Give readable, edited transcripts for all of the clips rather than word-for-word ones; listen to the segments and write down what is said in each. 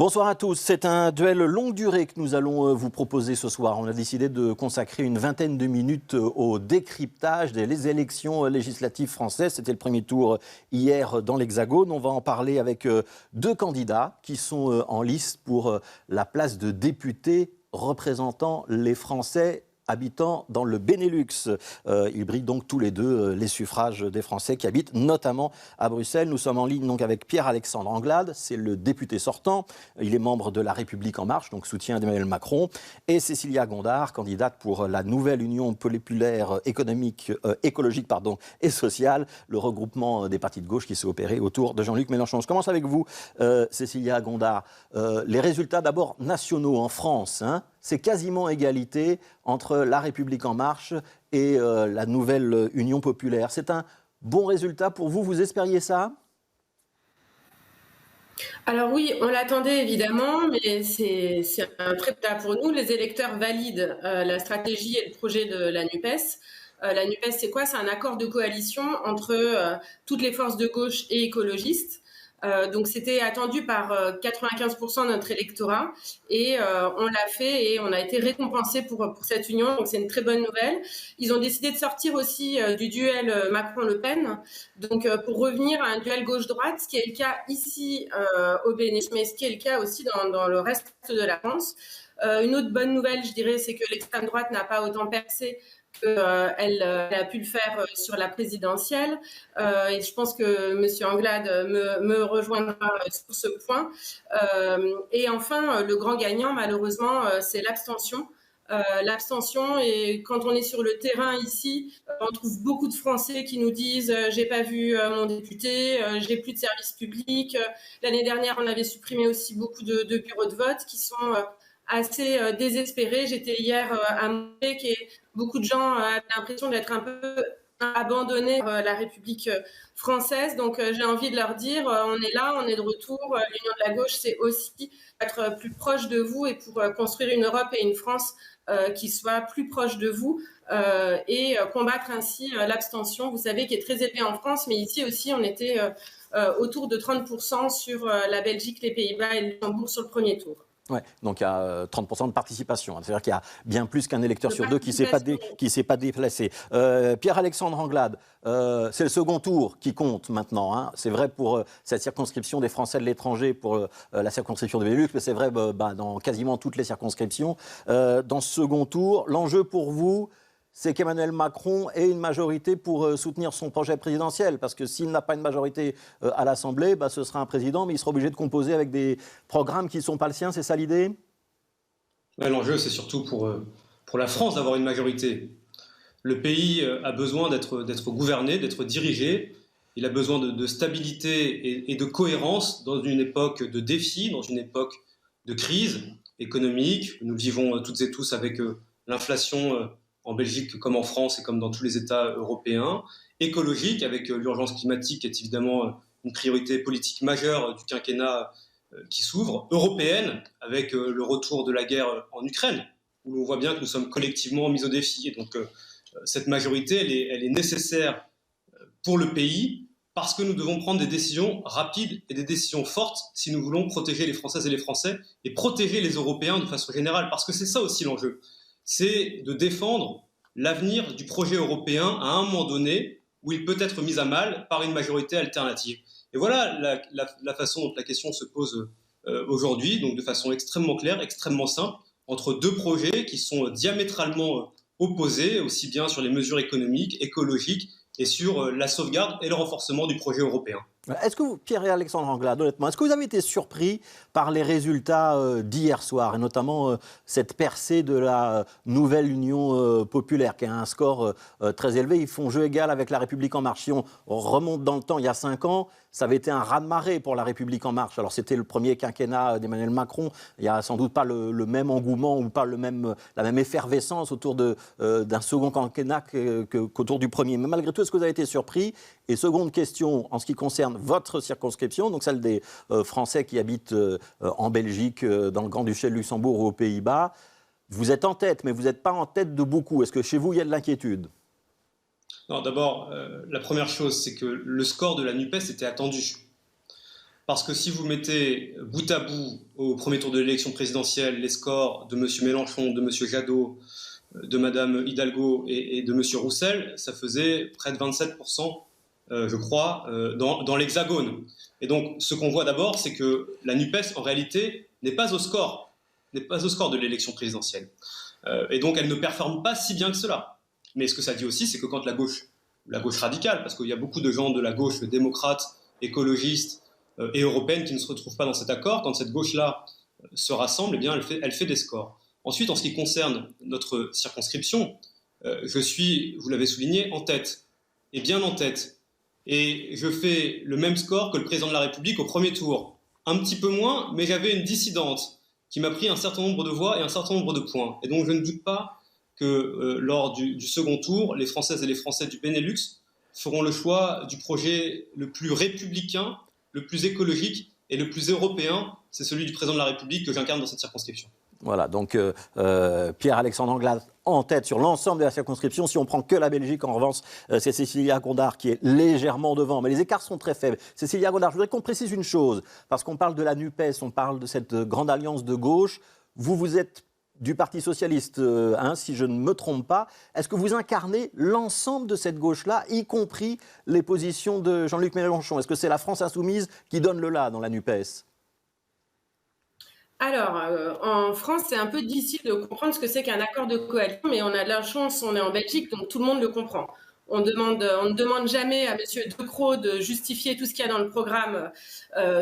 Bonsoir à tous. C'est un duel longue durée que nous allons vous proposer ce soir. On a décidé de consacrer une vingtaine de minutes au décryptage des élections législatives françaises. C'était le premier tour hier dans l'Hexagone. On va en parler avec deux candidats qui sont en lice pour la place de député représentant les Français habitant dans le Benelux. Ils brillent donc tous les deux les suffrages des Français qui habitent notamment à Bruxelles. Nous sommes en ligne donc avec Pierre-Alexandre Anglade, c'est le député sortant. Il est membre de La République En Marche, donc soutien d'Emmanuel Macron. Et Cécilia Gondard, candidate pour la nouvelle Union populaire économique, écologique et sociale, le regroupement des partis de gauche qui s'est opéré autour de Jean-Luc Mélenchon. Je commence avec vous, Cécilia Gondard. Les résultats d'abord nationaux en France, c'est quasiment égalité entre La République En Marche et la nouvelle Union populaire. C'est un bon résultat pour vous, vous espériez ça ? Alors oui, on l'attendait évidemment, mais c'est un très tard pour nous. Les électeurs valident la stratégie et le projet de la NUPES. La NUPES, c'est quoi ? C'est un accord de coalition entre toutes les forces de gauche et écologistes. Donc c'était attendu par 95% de notre électorat et on l'a fait et on a été récompensé pour cette union, donc c'est une très bonne nouvelle. Ils ont décidé de sortir aussi du duel Macron-Le Pen, donc pour revenir à un duel gauche-droite, ce qui est le cas ici au Bénin, mais ce qui est le cas aussi dans le reste de la France. Une autre bonne nouvelle, je dirais, c'est que l'extrême droite n'a pas autant percé qu'elle a pu le faire sur la présidentielle. Et je pense que M. Anglade me rejoindra sur ce point. Et enfin, le grand gagnant, malheureusement, c'est l'abstention. L'abstention, et quand on est sur le terrain ici, on trouve beaucoup de Français qui nous disent j'ai pas vu mon député, j'ai plus de services publics. L'année dernière, on avait supprimé aussi beaucoup de bureaux de vote qui sont assez désespérés. J'étais hier à Montpellier et beaucoup de gens avaient l'impression d'être un peu abandonnés par la République française. Donc j'ai envie de leur dire, on est là, on est de retour. L'Union de la gauche, c'est aussi être plus proche de vous et pour construire une Europe et une France qui soient plus proches de vous et combattre ainsi l'abstention, vous savez, qui est très élevée en France, mais ici aussi, on était autour de 30% sur la Belgique, les Pays-Bas et le Luxembourg sur le premier tour. Ouais, donc il y a 30% de participation. C'est-à-dire qu'il y a bien plus qu'un électeur sur deux qui ne s'est pas déplacé. Pierre-Alexandre Anglade, c'est le second tour qui compte maintenant. C'est vrai pour cette circonscription des Français de l'étranger, pour la circonscription de Benelux, mais c'est vrai dans quasiment toutes les circonscriptions. Dans ce second tour, l'enjeu pour vous, c'est qu'Emmanuel Macron ait une majorité pour soutenir son projet présidentiel. Parce que s'il n'a pas une majorité à l'Assemblée, ce sera un président, mais il sera obligé de composer avec des programmes qui ne sont pas le sien. C'est ça l'idée ? L'enjeu, c'est surtout pour la France d'avoir une majorité. Le pays a besoin d'être gouverné, d'être dirigé. Il a besoin de stabilité et de cohérence dans une époque de défis, dans une époque de crise économique. Nous le vivons toutes et tous avec l'inflation en Belgique comme en France et comme dans tous les États européens, écologique avec l'urgence climatique qui est évidemment une priorité politique majeure du quinquennat qui s'ouvre, européenne avec le retour de la guerre en Ukraine, où l'on voit bien que nous sommes collectivement mis au défi. Et donc cette majorité, elle est nécessaire pour le pays parce que nous devons prendre des décisions rapides et des décisions fortes si nous voulons protéger les Françaises et les Français et protéger les Européens de façon générale, parce que c'est ça aussi l'enjeu. C'est de défendre l'avenir du projet européen à un moment donné où il peut être mis à mal par une majorité alternative. Et voilà la façon dont la question se pose aujourd'hui, donc de façon extrêmement claire, extrêmement simple, entre deux projets qui sont diamétralement opposés, aussi bien sur les mesures économiques, écologiques, et sur la sauvegarde et le renforcement du projet européen. Est-ce que vous, Pierre-Alexandre Anglade, honnêtement, est-ce que vous avez été surpris par les résultats d'hier soir, et notamment cette percée de la nouvelle Union populaire, qui a un score très élevé? Ils font jeu égal avec La République En Marche. Si on remonte dans le temps, il y a 5 ans, ça avait été un raz-de-marée pour La République En Marche. Alors c'était le premier quinquennat d'Emmanuel Macron. Il n'y a sans doute pas le même engouement ou pas la même effervescence autour d'un second quinquennat qu'autour du premier. Mais malgré tout, est-ce que vous avez été surpris? Et seconde question, en ce qui concerne votre circonscription, donc celle des Français qui habitent en Belgique, dans le Grand-Duché de Luxembourg ou aux Pays-Bas, vous êtes en tête, mais vous n'êtes pas en tête de beaucoup. Est-ce que chez vous, il y a de l'inquiétude? Non, d'abord, la première chose, c'est que le score de la NUPES était attendu. Parce que si vous mettez bout à bout au premier tour de l'élection présidentielle les scores de M. Mélenchon, de M. Jadot, de Mme Hidalgo et de M. Roussel, ça faisait près de 27%, je crois, dans l'Hexagone. Et donc, ce qu'on voit d'abord, c'est que la NUPES, en réalité, n'est pas au score de l'élection présidentielle. Et donc, elle ne performe pas si bien que cela. Mais ce que ça dit aussi, c'est que quand la gauche radicale, parce qu'il y a beaucoup de gens de la gauche démocrate, écologiste et européenne qui ne se retrouvent pas dans cet accord, quand cette gauche-là se rassemble, eh bien, elle fait des scores. Ensuite, en ce qui concerne notre circonscription, je suis, vous l'avez souligné, en tête, et bien en tête. Et je fais le même score que le président de la République au premier tour. Un petit peu moins, mais j'avais une dissidente qui m'a pris un certain nombre de voix et un certain nombre de points. Et donc je ne doute pas que lors du second tour, les Françaises et les Français du Benelux feront le choix du projet le plus républicain, le plus écologique et le plus européen. C'est celui du président de la République que j'incarne dans cette circonscription. Voilà, donc Pierre-Alexandre Anglade en tête sur l'ensemble de la circonscription. Si on prend que la Belgique, en revanche, c'est Cécilia Gondard qui est légèrement devant, mais les écarts sont très faibles. Cécilia Gondard, je voudrais qu'on précise une chose, parce qu'on parle de la NUPES, on parle de cette grande alliance de gauche. Vous êtes du Parti socialiste, si je ne me trompe pas. Est-ce que vous incarnez l'ensemble de cette gauche-là, y compris les positions de Jean-Luc Mélenchon? Est-ce que c'est la France insoumise qui donne le là dans la NUPES? Alors, en France, c'est un peu difficile de comprendre ce que c'est qu'un accord de coalition, mais on a de la chance, on est en Belgique, donc tout le monde le comprend. On ne demande jamais à M. De Croo de justifier tout ce qu'il y a dans le programme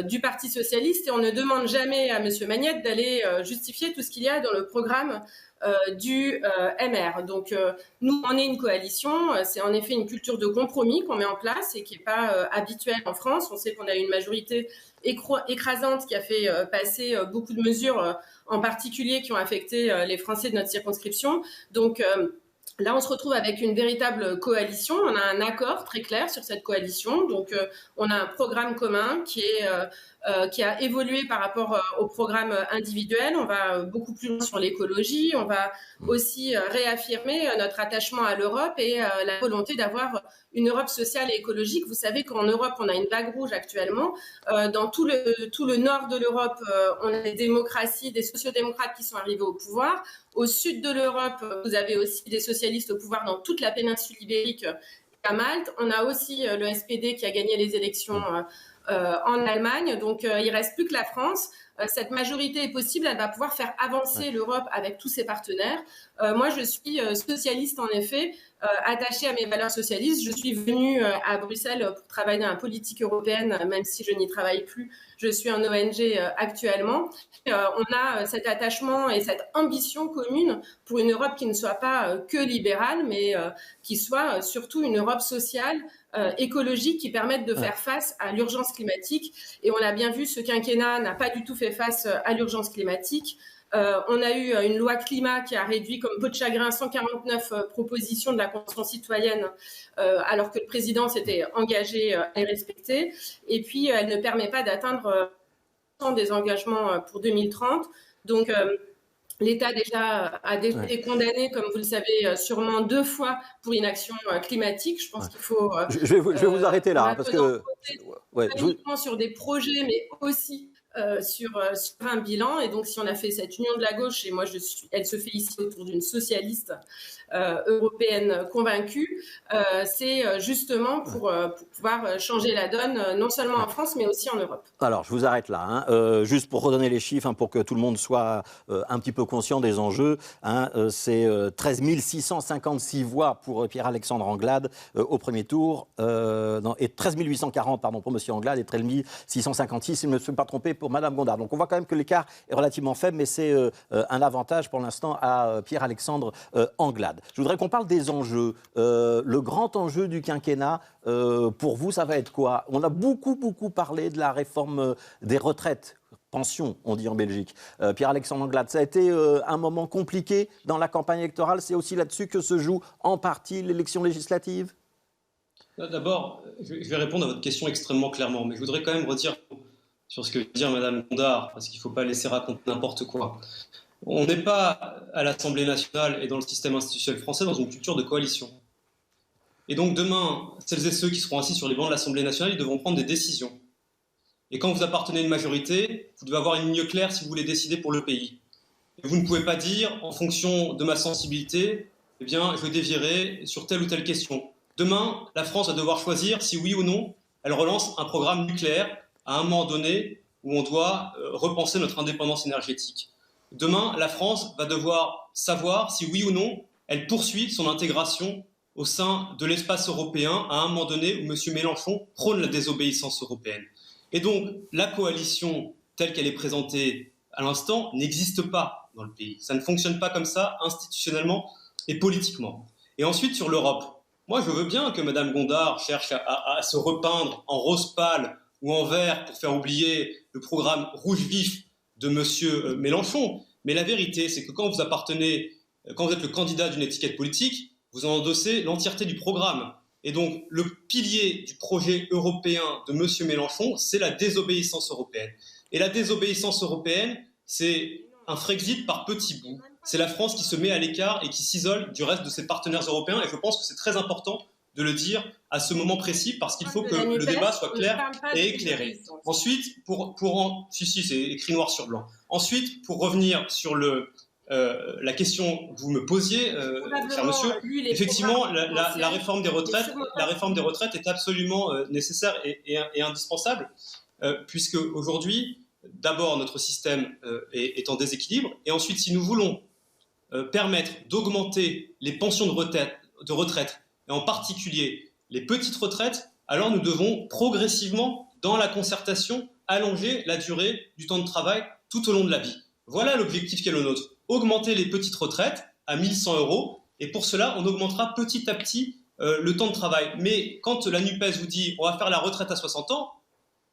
du Parti socialiste, et on ne demande jamais à M. Magnette d'aller justifier tout ce qu'il y a dans le programme du MR. Donc, nous, on est une coalition. C'est en effet une culture de compromis qu'on met en place et qui n'est pas habituelle en France. On sait qu'on a une majorité écrasante qui a fait passer beaucoup de mesures, en particulier qui ont affecté les Français de notre circonscription. Donc, là, on se retrouve avec une véritable coalition. On a un accord très clair sur cette coalition. Donc, on a un programme commun qui a évolué par rapport au programme individuel. On va beaucoup plus loin sur l'écologie. On va aussi réaffirmer notre attachement à l'Europe et la volonté d'avoir une Europe sociale et écologique. Vous savez qu'en Europe, on a une vague rouge actuellement. Dans tout le nord de l'Europe, on a des démocraties, des sociodémocrates qui sont arrivés au pouvoir. Au sud de l'Europe, vous avez aussi des socialistes au pouvoir dans toute la péninsule ibérique et à Malte. On a aussi le SPD qui a gagné les élections en Allemagne. Donc, il ne reste plus que la France. Cette majorité est possible. Elle va pouvoir faire avancer l'Europe avec tous ses partenaires. Moi, je suis socialiste, en effet, attachée à mes valeurs socialistes. Je suis venue à Bruxelles pour travailler dans la politique européenne, même si je n'y travaille plus. Je suis en ONG actuellement. On a cet attachement et cette ambition commune pour une Europe qui ne soit pas que libérale, mais qui soit surtout une Europe sociale, écologique, qui permette de faire face à l'urgence climatique. Et on l'a bien vu, ce quinquennat n'a pas du tout fait face à l'urgence climatique. On a eu une loi climat qui a réduit comme peau de chagrin 149 propositions de la Convention citoyenne, alors que le président s'était engagé à les respecter. Et puis, elle ne permet pas d'atteindre des engagements pour 2030. Donc, l'État déjà a été condamné, comme vous le savez, sûrement 2 fois pour inaction climatique. Je pense qu'il faut... Je vais vous arrêter là, parce que... Pas uniquement sur des projets, mais aussi sur un bilan. Et donc, si on a fait cette union de la gauche, et moi, elle se fait ici autour d'une socialiste européenne convaincue, c'est justement pour pouvoir changer la donne, non seulement en France, mais aussi en Europe. Alors, je vous arrête là. Juste pour redonner les chiffres, pour que tout le monde soit un petit peu conscient des enjeux. C'est 13 656 voix pour Pierre-Alexandre Anglade au premier tour, et 13 840 pour M. Anglade, et 13 656, si je ne me suis pas trompé, pour Mme Gondard. Donc, on voit quand même que l'écart est relativement faible, mais c'est un avantage pour l'instant à Pierre-Alexandre Anglade. Je voudrais qu'on parle des enjeux. Le grand enjeu du quinquennat, pour vous, ça va être quoi? On a beaucoup parlé de la réforme des retraites. Pension, on dit en Belgique. Pierre-Alexandre Anglade, ça a été un moment compliqué dans la campagne électorale. C'est aussi là-dessus que se joue en partie l'élection législative? D'abord, je vais répondre à votre question extrêmement clairement, mais je voudrais quand même redire sur ce que dit Mme Gondard, parce qu'il ne faut pas laisser raconter n'importe quoi. On n'est pas à l'Assemblée nationale et dans le système institutionnel français dans une culture de coalition. Et donc demain, celles et ceux qui seront assis sur les bancs de l'Assemblée nationale, ils devront prendre des décisions. Et quand vous appartenez à une majorité, vous devez avoir une ligne claire si vous voulez décider pour le pays. Et vous ne pouvez pas dire, en fonction de ma sensibilité, eh bien, je dévierai sur telle ou telle question. Demain, la France va devoir choisir si oui ou non elle relance un programme nucléaire à un moment donné où on doit repenser notre indépendance énergétique. Demain, la France va devoir savoir si oui ou non elle poursuit son intégration au sein de l'espace européen à un moment donné où M. Mélenchon prône la désobéissance européenne. Et donc, la coalition telle qu'elle est présentée à l'instant n'existe pas dans le pays. Ça ne fonctionne pas comme ça, institutionnellement et politiquement. Et ensuite, sur l'Europe, moi, je veux bien que Mme Gondard cherche à se repeindre en rose pâle ou en vert pour faire oublier le programme rouge vif de M. Mélenchon. Mais la vérité, c'est que quand vous êtes le candidat d'une étiquette politique, vous en endossez l'entièreté du programme. Et donc, le pilier du projet européen de M. Mélenchon, c'est la désobéissance européenne. Et la désobéissance européenne, c'est un Frexit par petits bouts. C'est la France qui se met à l'écart et qui s'isole du reste de ses partenaires européens. Et je pense que c'est très important de le dire à ce moment précis parce qu'il faut que le débat soit clair et éclairé. Ensuite, si, c'est écrit noir sur blanc. Ensuite, pour revenir sur la question que vous me posiez, cher monsieur, effectivement, la réforme des retraites est absolument nécessaire et indispensable, puisque aujourd'hui, d'abord, notre système est en déséquilibre, et ensuite, si nous voulons permettre d'augmenter les pensions de retraite, et en particulier les petites retraites, alors nous devons progressivement, dans la concertation, allonger la durée du temps de travail tout au long de la vie. Voilà l'objectif qui est le nôtre. Augmenter les petites retraites à 1 100 €, et pour cela, on augmentera petit à petit le temps de travail. Mais quand la NUPES vous dit on va faire la retraite à 60 ans,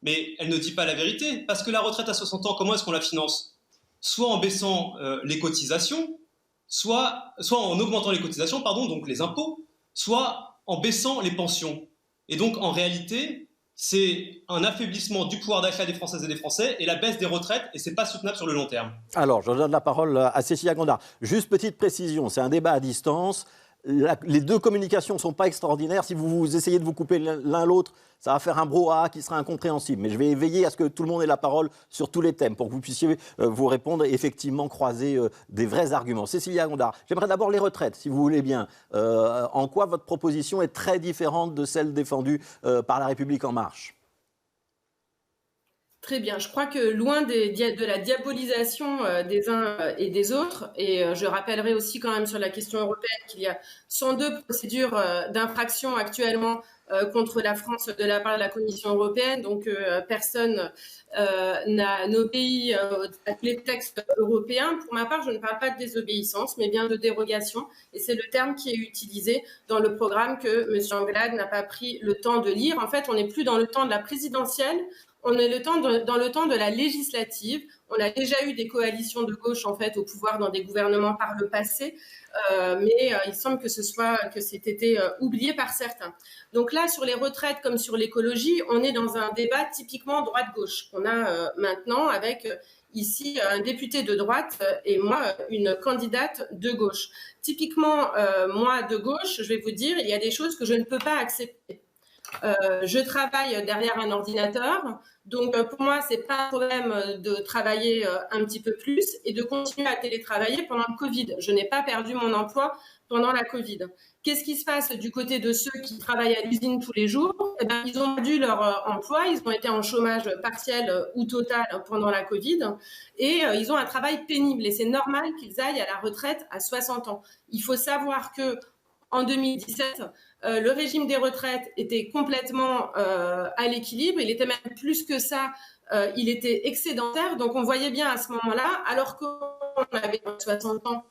mais elle ne dit pas la vérité, parce que la retraite à 60 ans, comment est-ce qu'on la finance? Soit en baissant les cotisations, soit en augmentant les cotisations, donc les impôts, soit en baissant les pensions. Et donc, en réalité, c'est un affaiblissement du pouvoir d'achat des Françaises et des Français et la baisse des retraites, et ce n'est pas soutenable sur le long terme. Alors, je donne la parole à Cécilia Gondard. Juste petite précision, c'est un débat à distance. Les deux communications ne sont pas extraordinaires. Si vous essayez de vous couper l'un l'autre, ça va faire un brouhaha qui sera incompréhensible. Mais je vais veiller à ce que tout le monde ait la parole sur tous les thèmes pour que vous puissiez vous répondre et effectivement croiser des vrais arguments. Cécilia Gondard, j'aimerais d'abord les retraites, si vous voulez bien. En quoi votre proposition est très différente de celle défendue par La République En Marche ? Très bien. Je crois que loin de la diabolisation des uns et des autres, et je rappellerai aussi quand même sur la question européenne qu'il y a 102 procédures d'infraction actuellement contre la France de la part de la Commission européenne. Donc personne n'obéit à tous les textes européens. Pour ma part, je ne parle pas de désobéissance, mais bien de dérogation. Et c'est le terme qui est utilisé dans le programme que M. Anglade n'a pas pris le temps de lire. En fait, on n'est plus dans le temps de la présidentielle. On est dans le temps de la législative. On a déjà eu des coalitions de gauche en fait au pouvoir dans des gouvernements par le passé, mais il semble que c'est été oublié par certains. Donc là, sur les retraites comme sur l'écologie, on est dans un débat typiquement droite-gauche. On a maintenant avec ici un député de droite et moi une candidate de gauche. Typiquement, moi de gauche, je vais vous dire, il y a des choses que je ne peux pas accepter. Je travaille derrière un ordinateur, donc pour moi c'est pas un problème de travailler un petit peu plus et de continuer à télétravailler pendant le Covid. Je n'ai pas perdu mon emploi pendant la Covid. Qu'est-ce qui se passe du côté de ceux qui travaillent à l'usine tous les jours? Eh bien, ils ont perdu leur emploi, ils ont été en chômage partiel ou total pendant la Covid et ils ont un travail pénible et c'est normal qu'ils aillent à la retraite à 60 ans. Il faut savoir que en 2017, le régime des retraites était complètement à l'équilibre. Il était même plus que ça, il était excédentaire. Donc, on voyait bien à ce moment-là, alors qu'on avait 60 ans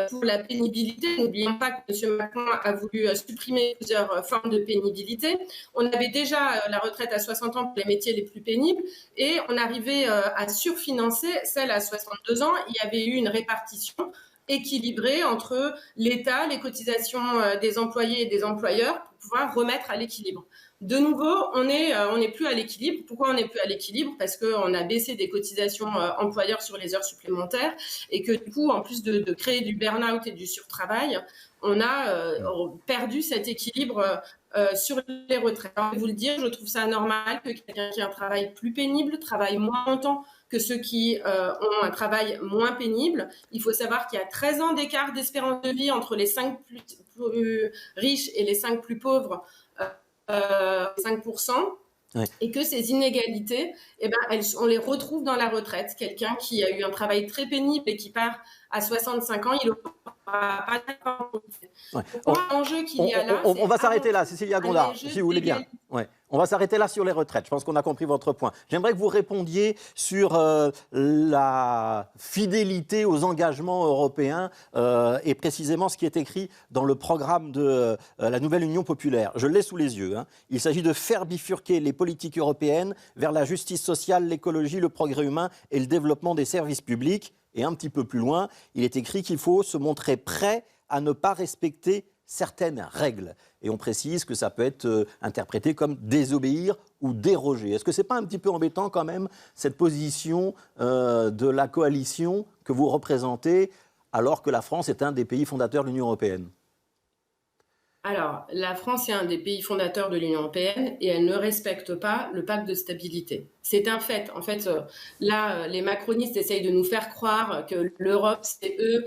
pour la pénibilité, n'oublions pas que M. Macron a voulu supprimer plusieurs formes de pénibilité. On avait déjà la retraite à 60 ans pour les métiers les plus pénibles et on arrivait à surfinancer celle à 62 ans. Il y avait eu une répartition équilibré entre l'État, les cotisations des employés et des employeurs pour pouvoir remettre à l'équilibre. De nouveau, on n'est plus à l'équilibre. Pourquoi on n'est plus à l'équilibre? Parce qu'on a baissé des cotisations employeurs sur les heures supplémentaires et que du coup, en plus de créer du burn-out et du surtravail, on a perdu cet équilibre sur les retraites. Alors, je vais vous le dire, je trouve ça normal que quelqu'un qui a un travail plus pénible travaille moins longtemps que ceux qui ont un travail moins pénible. Il faut savoir qu'il y a 13 ans d'écart d'espérance de vie entre les 5 plus riches et les 5 plus pauvres, 5%. Ouais. Et que ces inégalités, eh ben, on les retrouve dans la retraite. Quelqu'un qui a eu un travail très pénible et qui part à 65 ans, il n'aura pas de... Ouais. L'enjeu qu'il y a là... On va s'arrêter là, Cécilia Gondard, si vous voulez bien. Ouais. On va s'arrêter là sur les retraites. Je pense qu'on a compris votre point. J'aimerais que vous répondiez sur la fidélité aux engagements européens et précisément ce qui est écrit dans le programme de la nouvelle Union populaire. Je l'ai sous les yeux. Hein. Il s'agit de faire bifurquer les politiques européennes vers la justice sociale, l'écologie, le progrès humain et le développement des services publics. Et un petit peu plus loin, il est écrit qu'il faut se montrer prêt à ne pas respecter certaines règles. Et on précise que ça peut être interprété comme désobéir ou déroger. Est-ce que ce n'est pas un petit peu embêtant quand même, cette position de la coalition que vous représentez, alors que la France est un des pays fondateurs de l'Union européenne ? Alors, la France est un des pays fondateurs de l'Union européenne et elle ne respecte pas le pacte de stabilité. C'est un fait. En fait, là, les macronistes essayent de nous faire croire que l'Europe, c'est eux,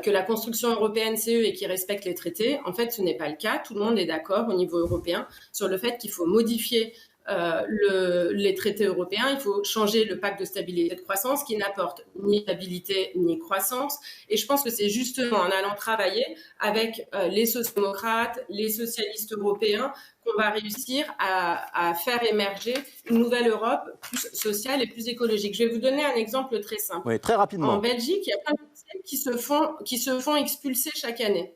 que la construction européenne, c'est eux et qu'ils respectent les traités. En fait, ce n'est pas le cas. Tout le monde est d'accord au niveau européen sur le fait qu'il faut modifier les traités européens, il faut changer le pacte de stabilité et de croissance qui n'apporte ni stabilité ni croissance. Et je pense que c'est justement en allant travailler avec les sociaux-démocrates, les socialistes européens qu'on va réussir à faire émerger une nouvelle Europe plus sociale et plus écologique. Je vais vous donner un exemple très simple. Oui, très rapidement. En Belgique, il y a plein de personnes qui se font expulser chaque année.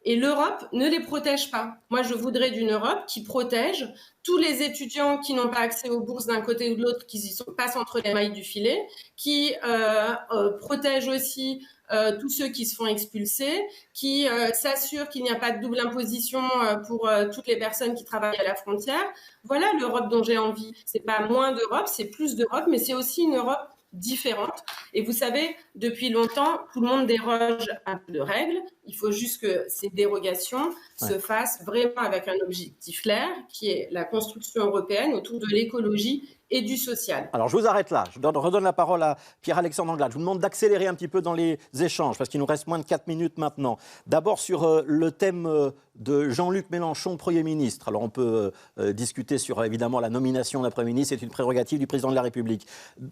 Et l'Europe ne les protège pas. Moi, je voudrais d'une Europe qui protège tous les étudiants qui n'ont pas accès aux bourses d'un côté ou de l'autre, qui passent entre les mailles du filet, qui protège aussi tous ceux qui se font expulser, qui s'assure qu'il n'y a pas de double imposition pour toutes les personnes qui travaillent à la frontière. Voilà l'Europe dont j'ai envie. C'est pas moins d'Europe, c'est plus d'Europe, mais c'est aussi une Europe différentes. Et vous savez, depuis longtemps, tout le monde déroge un peu de règles. Il faut juste que ces dérogations se fassent vraiment avec un objectif clair, qui est la construction européenne autour de l'écologie et du social. Alors, je vous arrête là. Je redonne la parole à Pierre-Alexandre Anglade. Je vous demande d'accélérer un petit peu dans les échanges, parce qu'il nous reste moins de 4 minutes maintenant. D'abord, sur le thème de Jean-Luc Mélenchon, Premier ministre. Alors, on peut discuter sur, évidemment, la nomination d'un Premier ministre. C'est une prérogative du Président de la République.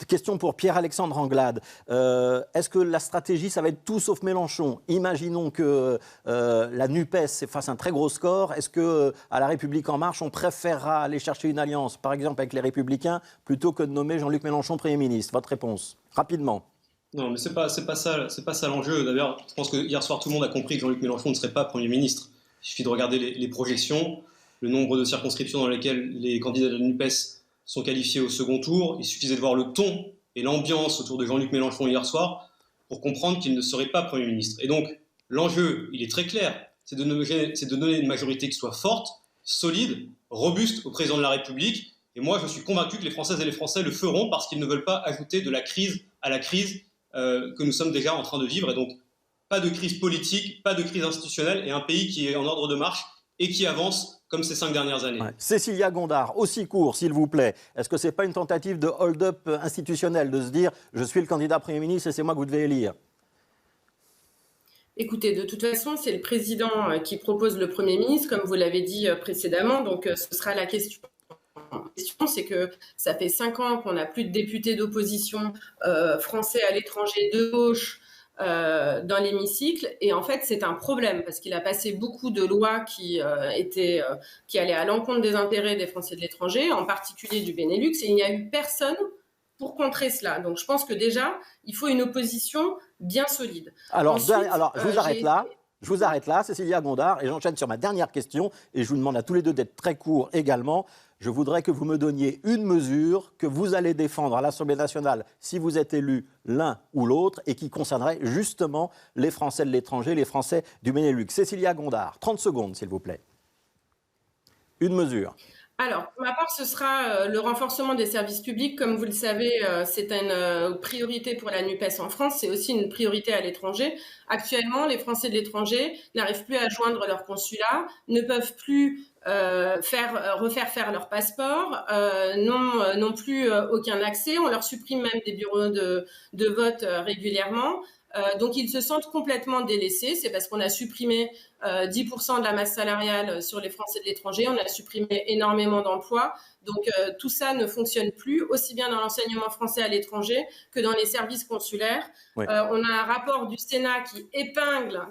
Question pour Pierre-Alexandre Anglade. Est-ce que la stratégie, ça va être tout sauf Mélenchon ? Imaginons que la NUPES fasse un très gros score. Est-ce qu'à la République En Marche, on préférera aller chercher une alliance, par exemple, avec les Républicains, plutôt que de nommer Jean-Luc Mélenchon Premier ministre? Votre réponse, rapidement. Non, mais c'est pas ça l'enjeu. D'ailleurs, je pense que hier soir, tout le monde a compris que Jean-Luc Mélenchon ne serait pas Premier ministre. Il suffit de regarder les projections, le nombre de circonscriptions dans lesquelles les candidats de la NUPES sont qualifiés au second tour. Il suffisait de voir le ton et l'ambiance autour de Jean-Luc Mélenchon hier soir pour comprendre qu'il ne serait pas Premier ministre. Et donc, l'enjeu, il est très clair, c'est de donner une majorité qui soit forte, solide, robuste au président de la République. Et moi, je suis convaincu que les Françaises et les Français le feront parce qu'ils ne veulent pas ajouter de la crise à la crise que nous sommes déjà en train de vivre. Et donc, pas de crise politique, pas de crise institutionnelle et un pays qui est en ordre de marche et qui avance comme ces 5 dernières années. Ouais. Cécilia Gondard, aussi court, s'il vous plaît. Est-ce que ce n'est pas une tentative de hold-up institutionnel, de se dire « je suis le candidat Premier ministre et c'est moi que vous devez élire » ? Écoutez, de toute façon, c'est le président qui propose le Premier ministre, comme vous l'avez dit précédemment, donc ce sera la question. La question, c'est que ça fait 5 ans qu'on n'a plus de députés d'opposition français à l'étranger de gauche dans l'hémicycle, et en fait c'est un problème parce qu'il a passé beaucoup de lois qui allaient à l'encontre des intérêts des Français de l'étranger, en particulier du Benelux, et il n'y a eu personne pour contrer cela. Donc je pense que déjà il faut une opposition bien solide. Alors, ensuite, je vous arrête là, Cécilia Gondard, et j'enchaîne sur ma dernière question, et je vous demande à tous les deux d'être très courts également. Je voudrais que vous me donniez une mesure que vous allez défendre à l'Assemblée nationale si vous êtes élu l'un ou l'autre et qui concernerait justement les Français de l'étranger, les Français du Benelux. Cécilia Gondard, 30 secondes s'il vous plaît. Une mesure. Alors, pour ma part, ce sera le renforcement des services publics. Comme vous le savez, c'est une priorité pour la NUPES en France. C'est aussi une priorité à l'étranger. Actuellement, les Français de l'étranger n'arrivent plus à joindre leur consulat, ne peuvent plus refaire faire leur passeport, non plus aucun accès. On leur supprime même des bureaux de vote régulièrement. Donc ils se sentent complètement délaissés. C'est parce qu'on a supprimé 10% de la masse salariale sur les Français de l'étranger. On a supprimé énormément d'emplois. Donc tout ça ne fonctionne plus, aussi bien dans l'enseignement français à l'étranger que dans les services consulaires. Oui. On a un rapport du Sénat qui épingle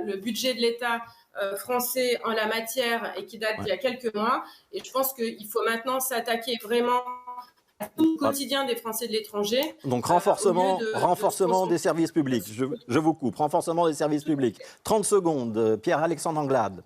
le budget de l'État français en la matière et qui date d'il y a quelques mois. Et je pense qu'il faut maintenant s'attaquer vraiment à tout le quotidien des Français de l'étranger. Donc renforcement des services publics. Je vous coupe. Renforcement des services publics. 30 secondes. Pierre-Alexandre Anglade.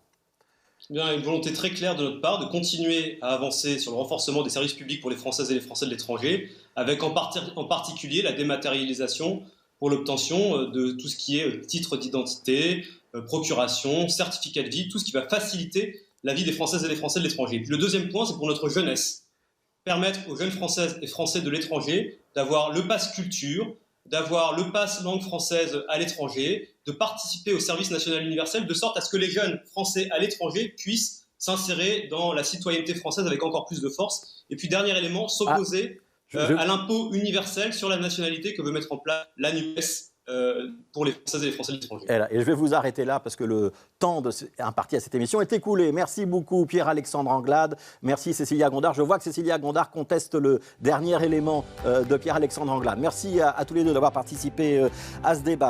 Bien, une volonté très claire de notre part de continuer à avancer sur le renforcement des services publics pour les Françaises et les Français de l'étranger, avec en particulier la dématérialisation pour l'obtention de tout ce qui est titre d'identité, procuration, certificat de vie, tout ce qui va faciliter la vie des Françaises et des Français de l'étranger. Puis le deuxième point, c'est pour notre jeunesse. Permettre aux jeunes Françaises et Français de l'étranger d'avoir le pass culture, d'avoir le pass langue française à l'étranger, de participer au service national universel, de sorte à ce que les jeunes Français à l'étranger puissent s'insérer dans la citoyenneté française avec encore plus de force. Et puis, dernier élément, s'opposer à l'impôt universel sur la nationalité que veut mettre en place la NUPES pour les Françaises et les Français de l'étranger. Et je vais vous arrêter là parce que le temps imparti à cette émission est écoulé. Merci beaucoup Pierre-Alexandre Anglade, merci Cécilia Gondard. Je vois que Cécilia Gondard conteste le dernier élément de Pierre-Alexandre Anglade. Merci à tous les deux d'avoir participé à ce débat.